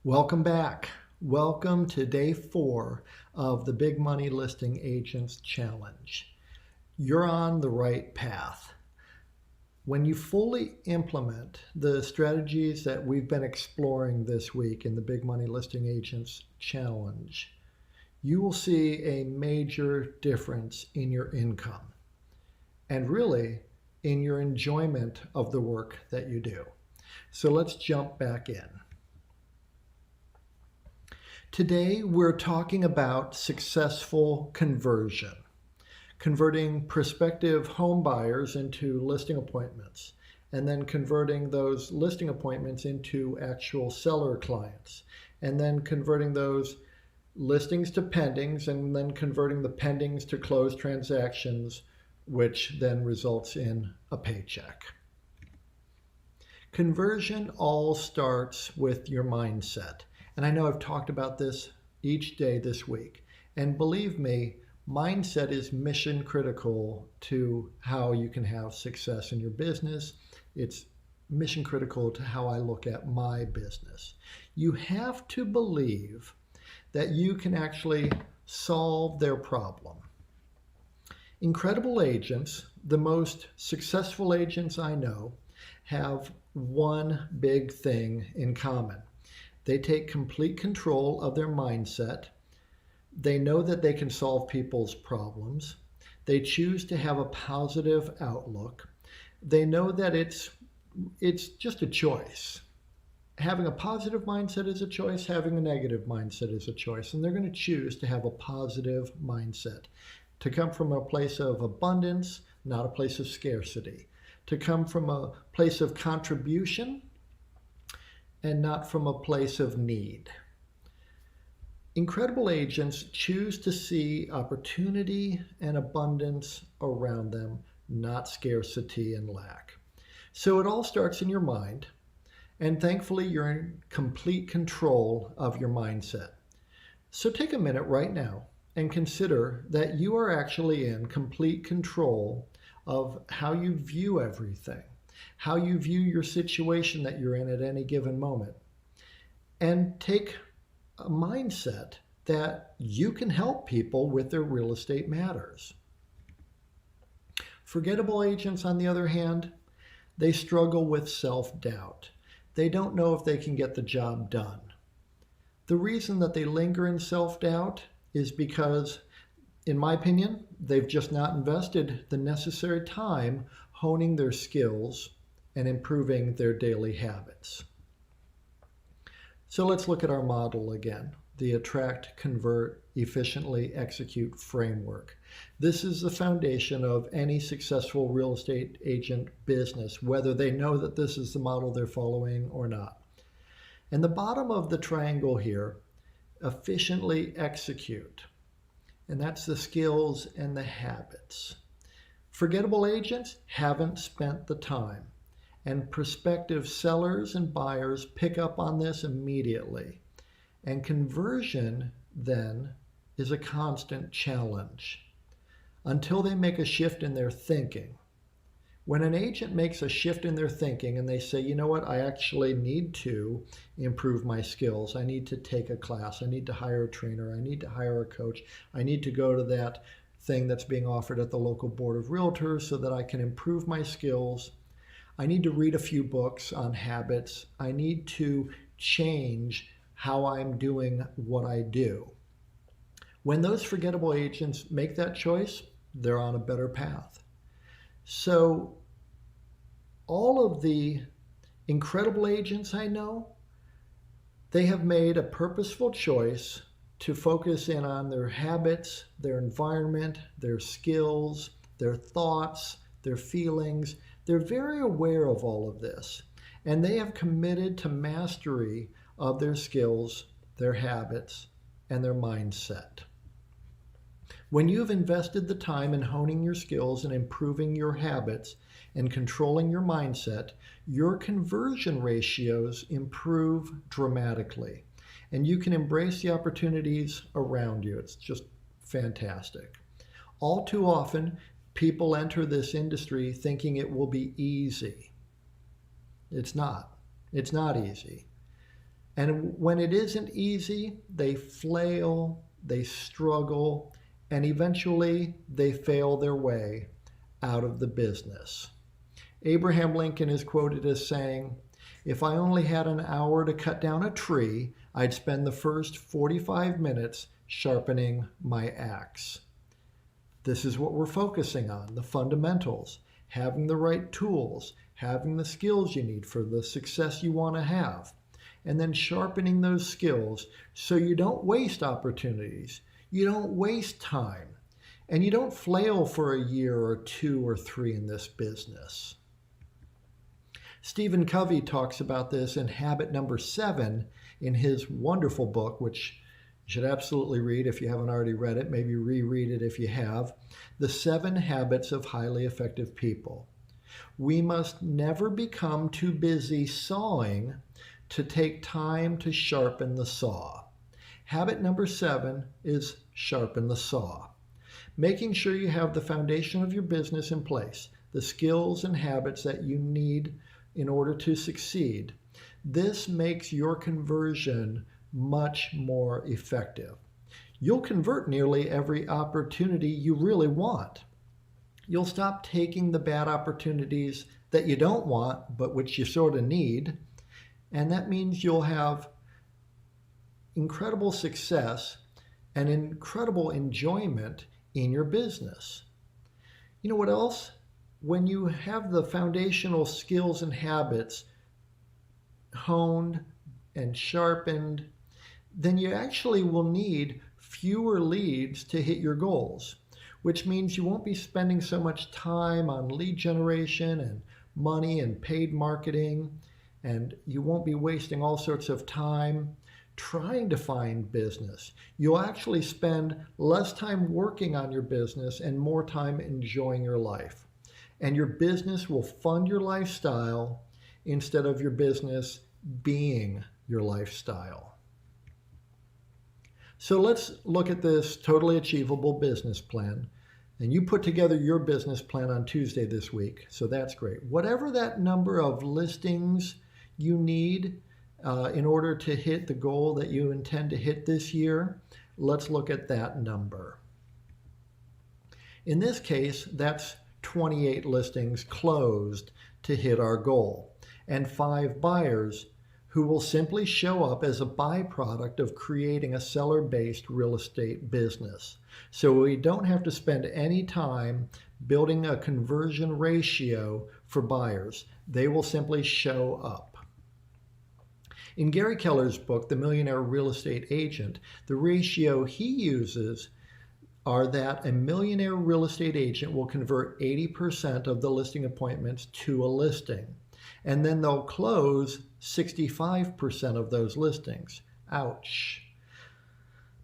Welcome back. Welcome to day 4 of the Big Money Listing Agents Challenge. You're on the right path. When you fully implement the strategies that we've been exploring this week in the Big Money Listing Agents Challenge, you will see a major difference in your income and really in your enjoyment of the work that you do. So let's jump back in. Today, we're talking about successful conversion, converting prospective home buyers into listing appointments, and then converting those listing appointments into actual seller clients, and then converting those listings to pendings, and then converting the pendings to closed transactions, which then results in a paycheck. Conversion all starts with your mindset. And I know I've talked about this each day this week. And believe me, mindset is mission critical to how you can have success in your business. It's mission critical to how I look at my business. You have to believe that you can actually solve their problem. Incredible agents, the most successful agents I know, have one big thing in common. They take complete control of their mindset. They know that they can solve people's problems. They choose to have a positive outlook. They know that it's just a choice. Having a positive mindset is a choice. Having a negative mindset is a choice. And they're going to choose to have a positive mindset, to come from a place of abundance, not a place of scarcity, to come from a place of contribution and not from a place of need. Incredible agents choose to see opportunity and abundance around them, not scarcity and lack. So it all starts in your mind, and thankfully you're in complete control of your mindset. So take a minute right now and consider that you are actually in complete control of how you view everything, how you view your situation that you're in at any given moment. And take a mindset that you can help people with their real estate matters. Forgettable agents, on the other hand, they struggle with self-doubt. They don't know if they can get the job done. The reason that they linger in self-doubt is because, in my opinion, they've just not invested the necessary time honing their skills and improving their daily habits. So let's look at our model again, the Attract, Convert, Efficiently Execute framework. This is the foundation of any successful real estate agent business, whether they know that this is the model they're following or not. And the bottom of the triangle here, efficiently execute, and that's the skills and the habits. Forgettable agents haven't spent the time, and prospective sellers and buyers pick up on this immediately. And conversion then is a constant challenge until they make a shift in their thinking. When an agent makes a shift in their thinking and they say, you know what, I actually need to improve my skills. I need to take a class. I need to hire a trainer. I need to hire a coach. I need to go to that thing that's being offered at the local board of realtors so that I can improve my skills. I need to read a few books on habits. I need to change how I'm doing what I do. When those forgettable agents make that choice, they're on a better path. So all of the incredible agents I know, they have made a purposeful choice to focus in on their habits, their environment, their skills, their thoughts, their feelings. They're very aware of all of this, and they have committed to mastery of their skills, their habits, and their mindset. When you've invested the time in honing your skills and improving your habits and controlling your mindset, your conversion ratios improve dramatically, and you can embrace the opportunities around you. It's just fantastic. All too often, people enter this industry thinking it will be easy. It's not. It's not easy. And when it isn't easy, they flail, they struggle, and eventually they fail their way out of the business. Abraham Lincoln is quoted as saying, "If I only had an hour to cut down a tree, I'd spend the first 45 minutes sharpening my axe." This is what we're focusing on, the fundamentals, having the right tools, having the skills you need for the success you want to have, and then sharpening those skills so you don't waste opportunities, you don't waste time, and you don't flail for a year or two or three in this business. Stephen Covey talks about this in habit number 7 in his wonderful book, which you should absolutely read if you haven't already read it. Maybe reread it if you have. The 7 Habits of Highly Effective People. We must never become too busy sawing to take time to sharpen the saw. Habit number 7 is sharpen the saw. Making sure you have the foundation of your business in place, the skills and habits that you need in order to succeed. This makes your conversion much more effective. You'll convert nearly every opportunity you really want. You'll stop taking the bad opportunities that you don't want, but which you sort of need. And that means you'll have incredible success and incredible enjoyment in your business. You know what else? When you have the foundational skills and habits honed and sharpened, then you actually will need fewer leads to hit your goals, which means you won't be spending so much time on lead generation and money and paid marketing, and you won't be wasting all sorts of time trying to find business. You'll actually spend less time working on your business and more time enjoying your life. And your business will fund your lifestyle instead of your business being your lifestyle. So let's look at this totally achievable business plan. And you put together your business plan on Tuesday this week, so that's great. Whatever that number of listings you need in order to hit the goal that you intend to hit this year, let's look at that number. In this case, that's 28 listings closed to hit our goal, and 5 buyers who will simply show up as a byproduct of creating a seller-based real estate business. So we don't have to spend any time building a conversion ratio for buyers. They will simply show up. In Gary Keller's book, The Millionaire Real Estate Agent, the ratio he uses are that a millionaire real estate agent will convert 80% of the listing appointments to a listing, and then they'll close 65% of those listings. Ouch.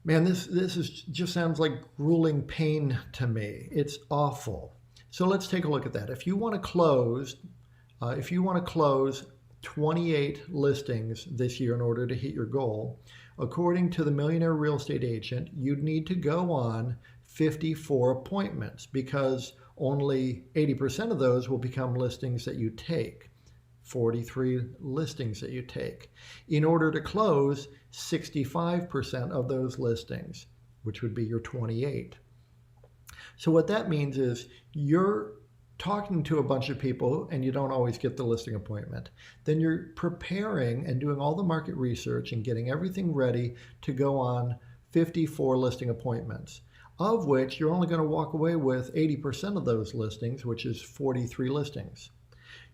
Man, this just sounds like grueling pain to me. It's awful. So let's take a look at that. If you want to close 28 listings this year in order to hit your goal, according to the Millionaire Real Estate Agent, you'd need to go on 54 appointments because only 80% of those will become listings that you take. 43 listings that you take in order to close 65% of those listings, which would be your 28. So what that means is you're talking to a bunch of people and you don't always get the listing appointment. Then you're preparing and doing all the market research and getting everything ready to go on 54 listing appointments, of which you're only going to walk away with 80% of those listings, which is 43 listings.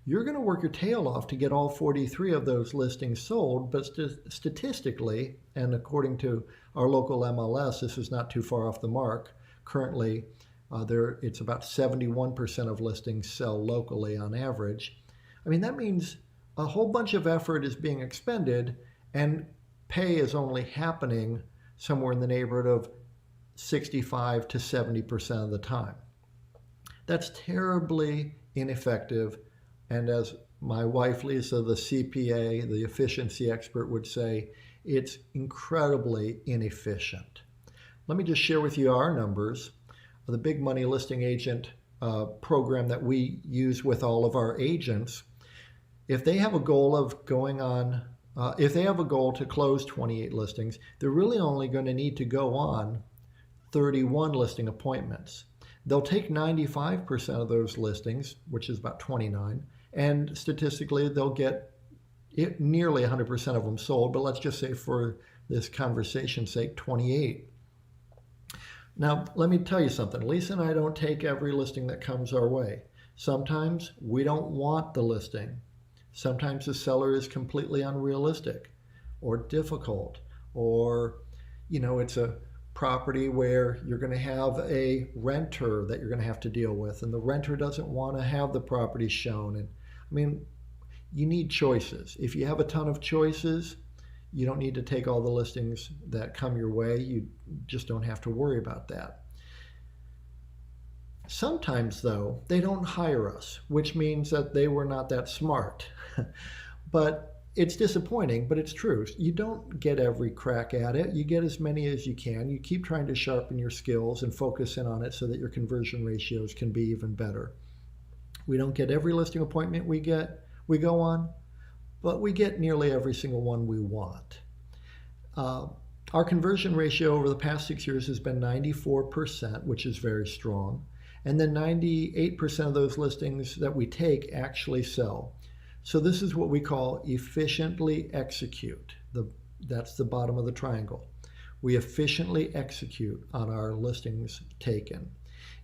You're going to work your tail off to get all 43 of those listings sold, but statistically, and according to our local MLS, this is not too far off the mark. Currently, it's about 71% of listings sell locally on average. I mean, that means a whole bunch of effort is being expended and pay is only happening somewhere in the neighborhood of 65 to 70% of the time. That's terribly ineffective. And as my wife, Lisa, the CPA, the efficiency expert, would say, it's incredibly inefficient. Let me just share with you our numbers. The Big Money Listing Agent program that we use with all of our agents, if they have a goal of going on If they have a goal to close 28 listings, they're really only going to need to go on 31 listing appointments. They'll take 95% of those listings, which is about 29, and statistically they'll get nearly 100% of them sold, but let's just say for this conversation's sake, 28. Now, let me tell you something. Lisa and I don't take every listing that comes our way. Sometimes we don't want the listing. Sometimes the seller is completely unrealistic or difficult, or, it's a property where you're going to have a renter that you're going to have to deal with, and the renter doesn't want to have the property shown. And you need choices. If you have a ton of choices, you don't need to take all the listings that come your way. You just don't have to worry about that. Sometimes, though, they don't hire us, which means that they were not that smart. But it's disappointing, but it's true. You don't get every crack at it. You get as many as you can. You keep trying to sharpen your skills and focus in on it so that your conversion ratios can be even better. We don't get every listing appointment we go on, but we get nearly every single one we want. Our conversion ratio over the past 6 years has been 94%, which is very strong. And then 98% of those listings that we take actually sell. So this is what we call efficiently execute. That's the bottom of the triangle. We efficiently execute on our listings taken.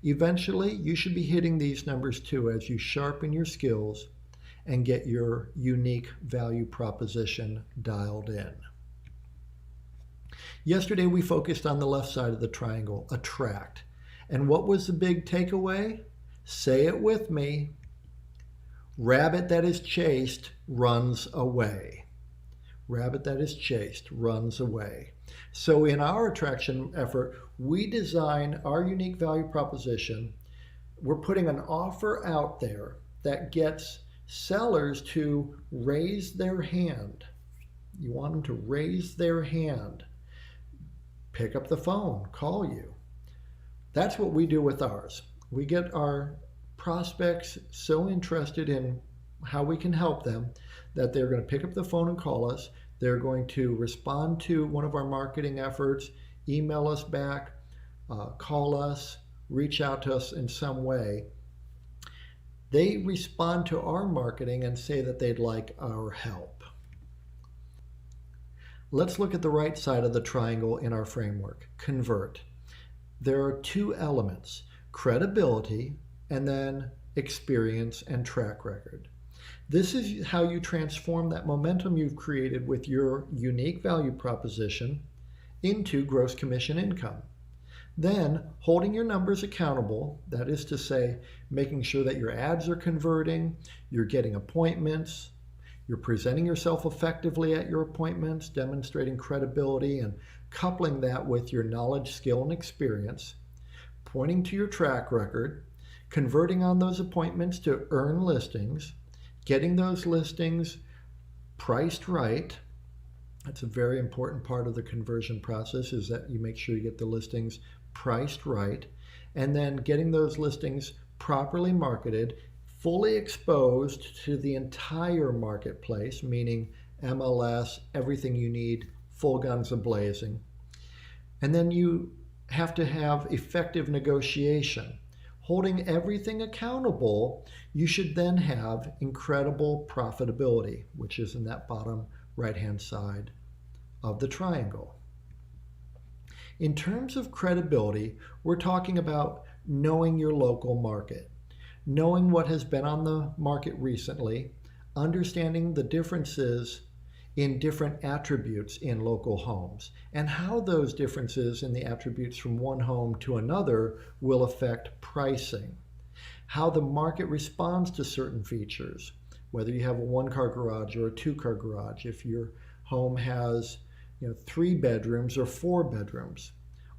Eventually, you should be hitting these numbers too as you sharpen your skills and get your unique value proposition dialed in. Yesterday, we focused on the left side of the triangle, attract. And what was the big takeaway? Say it with me. Rabbit that is chased runs away. Rabbit that is chased runs away. So in our attraction effort, we design our unique value proposition. We're putting an offer out there that gets sellers to raise their hand. You want them to raise their hand, pick up the phone, call you. That's what we do with ours. We get our prospects so interested in how we can help them that they're going to pick up the phone and call us. They're going to respond to one of our marketing efforts, email us back, call us, reach out to us in some way. They respond to our marketing and say that they'd like our help. Let's look at the right side of the triangle in our framework, convert. There are two elements, credibility and then experience and track record. This is how you transform that momentum you've created with your unique value proposition into gross commission income. Then holding your numbers accountable, that is to say, making sure that your ads are converting, you're getting appointments, you're presenting yourself effectively at your appointments, demonstrating credibility, and coupling that with your knowledge, skill, and experience, pointing to your track record, converting on those appointments to earn listings, getting those listings priced right. That's a very important part of the conversion process, is that you make sure you get the listings priced right, and then getting those listings properly marketed, fully exposed to the entire marketplace, meaning MLS, everything you need, full guns a-blazing. And then you have to have effective negotiation. Holding everything accountable, you should then have incredible profitability, which is in that bottom right-hand side of the triangle. In terms of credibility, we're talking about knowing your local market, knowing what has been on the market recently, understanding the differences in different attributes in local homes, and how those differences in the attributes from one home to another will affect pricing, how the market responds to certain features, whether you have a one-car garage or a two-car garage, if your home has 3 bedrooms or 4 bedrooms,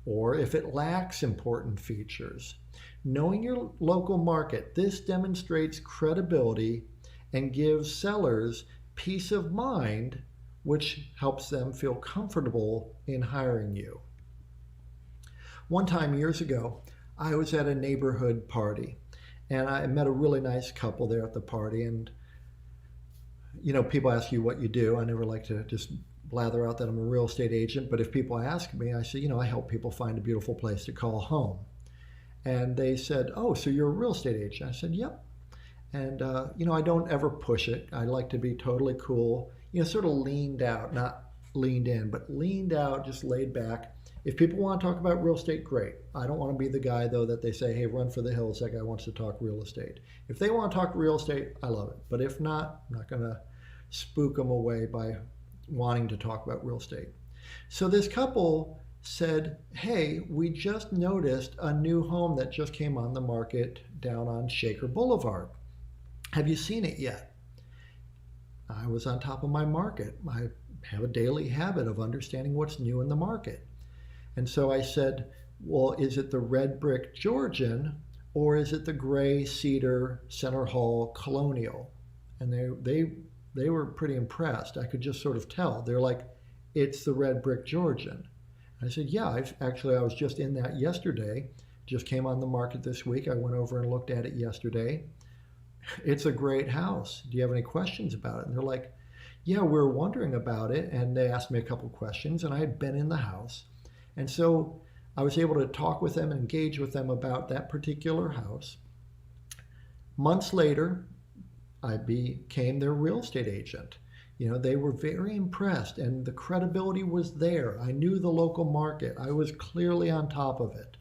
or if it lacks important features. Knowing your local market, this demonstrates credibility and gives sellers peace of mind, which helps them feel comfortable in hiring you. One time years ago, I was at a neighborhood party, and I met a really nice couple there at the party, and People ask you what you do. I never like to just blather out that I'm a real estate agent, but if people ask me, I say, I help people find a beautiful place to call home. And they said, "Oh, so you're a real estate agent?" I said, "Yep." And, I don't ever push it. I like to be totally cool, sort of leaned out, not leaned in, but leaned out, just laid back. If people want to talk about real estate, great. I don't want to be the guy, though, that they say, "Hey, run for the hills. That guy wants to talk real estate." If they want to talk real estate, I love it. But if not, I'm not going to spook them away by wanting to talk about real estate. So this couple said, "Hey, we just noticed a new home that just came on the market down on Shaker Boulevard. Have you seen it yet?" I was on top of my market. I have a daily habit of understanding what's new in the market. And so I said, "Well, is it the red brick Georgian or is it the gray cedar center hall colonial?" And they were pretty impressed. I could just sort of tell. They're like, "It's the red brick Georgian." I said, "Yeah, I was just in that yesterday. Just came on the market this week. I went over and looked at it yesterday. It's a great house. Do you have any questions about it?" And they're like, "Yeah, we're wondering about it." And they asked me a couple questions, and I had been in the house. And so I was able to talk with them and engage with them about that particular house. Months later, I became their real estate agent. They were very impressed, and the credibility was there. I knew the local market. I was clearly on top of it.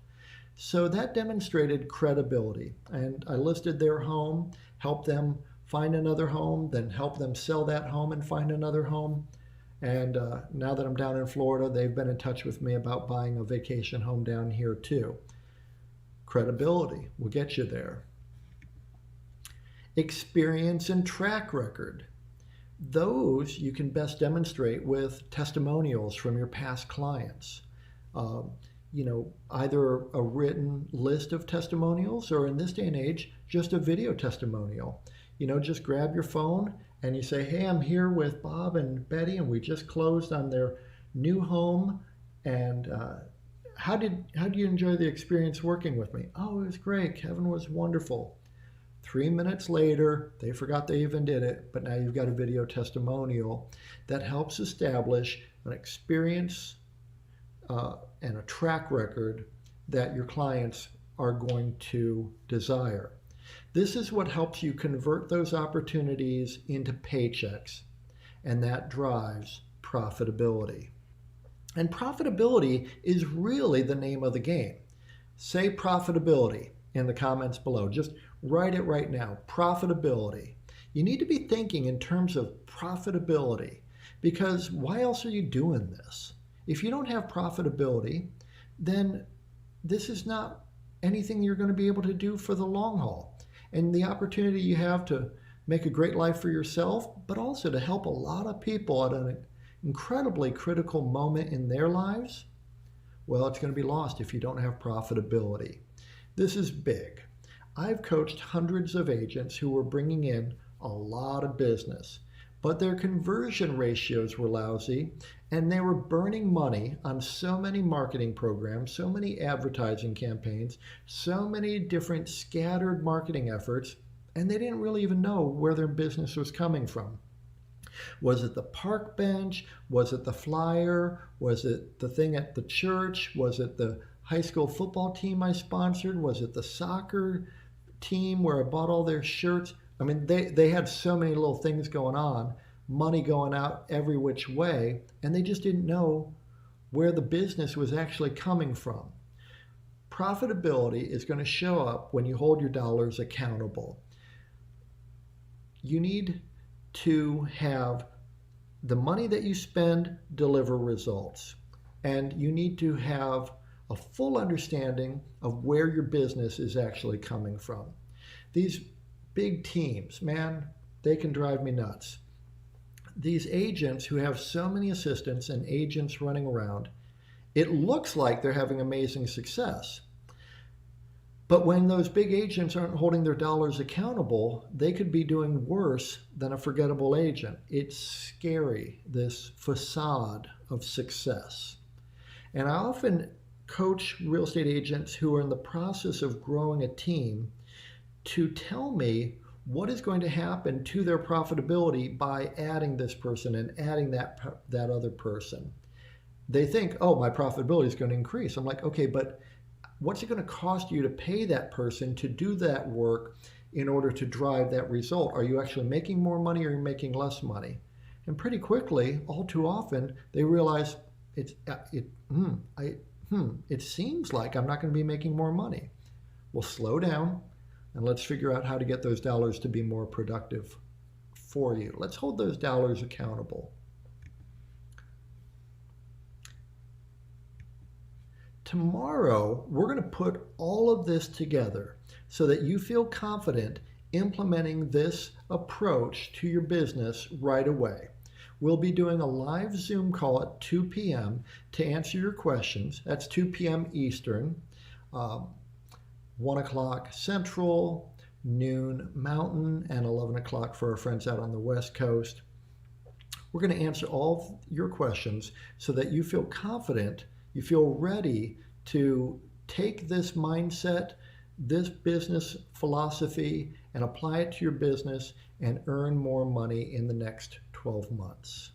So that demonstrated credibility. And I listed their home, helped them find another home, then helped them sell that home and find another home. And now that I'm down in Florida, they've been in touch with me about buying a vacation home down here too. Credibility will get you there. Experience and track record. Those you can best demonstrate with testimonials from your past clients. Either a written list of testimonials or in this day and age, just a video testimonial. Just grab your phone and you say, "Hey, I'm here with Bob and Betty and we just closed on their new home. And how do you enjoy the experience working with me?" "Oh, it was great. Kevin was wonderful." 3 minutes later, they forgot they even did it, but now you've got a video testimonial that helps establish an experience and a track record that your clients are going to desire. This is what helps you convert those opportunities into paychecks, and that drives profitability. And profitability is really the name of the game. Say profitability in the comments below. Just write it right now. Profitability. You need to be thinking in terms of profitability, because why else are you doing this? If you don't have profitability, then this is not anything you're going to be able to do for the long haul. And the opportunity you have to make a great life for yourself, but also to help a lot of people at an incredibly critical moment in their lives, well, it's going to be lost if you don't have profitability. This is big. I've coached hundreds of agents who were bringing in a lot of business, but their conversion ratios were lousy, and they were burning money on so many marketing programs, so many advertising campaigns, so many different scattered marketing efforts, and they didn't really even know where their business was coming from. Was it the park bench? Was it the flyer? Was it the thing at the church? Was it the high school football team I sponsored? Was it the soccer team where I bought all their shirts? I mean, they had so many little things going on, money going out every which way, and they just didn't know where the business was actually coming from. Profitability is going to show up when you hold your dollars accountable. You need to have the money that you spend deliver results, and you need to have a full understanding of where your business is actually coming from. These big teams, man, they can drive me nuts. These agents who have so many assistants and agents running around, it looks like they're having amazing success. But when those big agents aren't holding their dollars accountable, they could be doing worse than a forgettable agent. It's scary, this facade of success. And I often coach real estate agents who are in the process of growing a team to tell me what is going to happen to their profitability by adding this person and adding that other person. They think, oh, my profitability is going to increase. I'm like, okay, but what's it going to cost you to pay that person to do that work in order to drive that result? Are you actually making more money or are you making less money? And pretty quickly, all too often, they realize it seems like I'm not going to be making more money. Well, slow down and let's figure out how to get those dollars to be more productive for you. Let's hold those dollars accountable. Tomorrow, we're going to put all of this together so that you feel confident implementing this approach to your business right away. We'll be doing a live Zoom call at 2 p.m. to answer your questions. That's 2 p.m. Eastern, 1 o'clock Central, noon Mountain, and 11 o'clock for our friends out on the West Coast. We're going to answer all of your questions so that you feel confident, you feel ready to take this mindset, this business philosophy, and apply it to your business and earn more money in the next 12 months.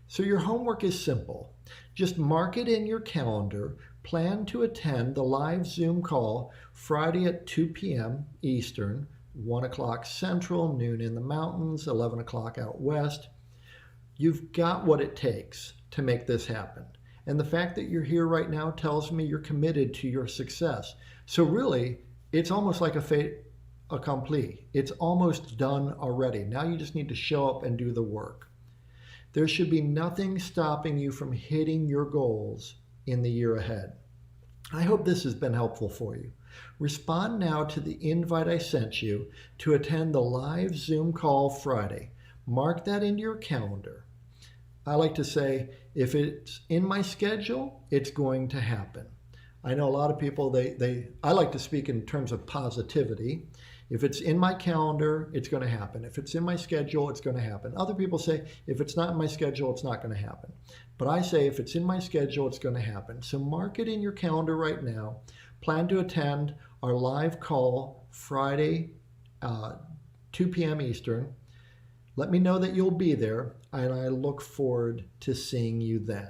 So your homework is simple. Just mark it in your calendar. Plan to attend the live Zoom call Friday at 2 p.m. Eastern, 1 o'clock Central, noon in the mountains, 11 o'clock out west. You've got what it takes to make this happen. And the fact that you're here right now tells me you're committed to your success. So really, it's almost like a fait accompli. It's almost done already. Now you just need to show up and do the work. There should be nothing stopping you from hitting your goals in the year ahead. I hope this has been helpful for you. Respond now to the invite I sent you to attend the live Zoom call Friday. Mark that into your calendar. I like to say, if it's in my schedule, it's going to happen. I know a lot of people, I like to speak in terms of positivity. If it's in my calendar, it's going to happen. If it's in my schedule, it's going to happen. Other people say, if it's not in my schedule, it's not going to happen. But I say, if it's in my schedule, it's going to happen. So mark it in your calendar right now. Plan to attend our live call Friday, 2 p.m. Eastern. Let me know that you'll be there, and I look forward to seeing you then.